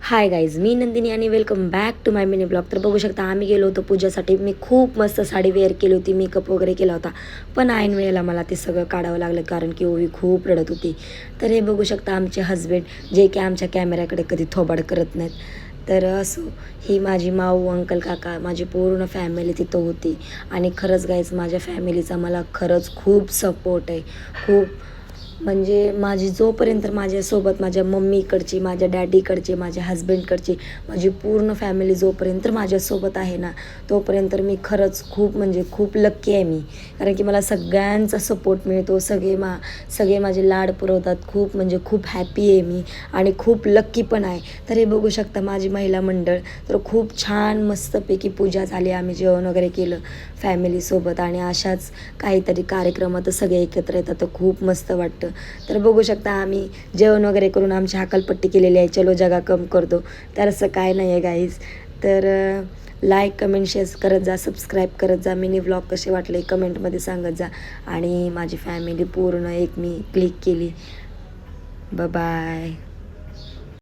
Hi guys, मी नंदिनी आणि welcome back to my mini blog. तर बघू शकता आम्ही गेलो होतो पूजासाठी. मी खूप मस्त साडी वेअर केली होती, मेकअप वगैरे केला होता, पण ऐन वेळेला मला ते सगळं काढावं लागलं कारण की ओवी खूप रडत होती. तर हे बघू शकता आमचे हजबंड, जे की आमच्या कॅमेऱ्याकडे कधी थोबाड करत नाहीत. तर असो, ही माझी माऊ, अंकल, काका, माझी पूर्ण फॅमिली तिथं होती. आणि खरंच गाईज, माझ्या फॅमिलीचा मला खरंच खूप सपोर्ट आहे. खूप म्हणजे माझी जोपर्यंत माझ्यासोबत माझ्या मम्मीकडची, माझ्या डॅडीकडची, माझ्या हजबंडकडची, माझी पूर्ण फॅमिली जोपर्यंत माझ्यासोबत आहे ना, तोपर्यंत मी खरंच खूप म्हणजे खूप लक्की आहे मी. कारण की मला सगळ्यांचा सपोर्ट मिळतो. सगळे माझे लाड पुरवतात. खूप म्हणजे खूप हॅपी आहे मी आणि खूप लक्की पण आहे. तर हे बघू शकता माझी महिला मंडळ. तर खूप छान मस्तपैकी पूजा झाली. आम्ही जेवण वगैरे केलं फॅमिलीसोबत आणि अशाच काहीतरी कार्यक्रमात सगळे एकत्र येतात तर खूप मस्त वाटतं. तर बघू शकता आम्ही जेवण वगैरे करून आमची हकालपट्टी केलेली आहे. चलो जगा कम कर दो. तर असं काय नाही आहे गाईज. तर लाईक, कमेंट, शेअर करत जा, सबस्क्राईब करत जा. मिनी व्लॉग कसे वाटले कमेंटमध्ये सांगत जा. आणि माझी फॅमिली पूर्ण एक मी क्लिक केली. बाय.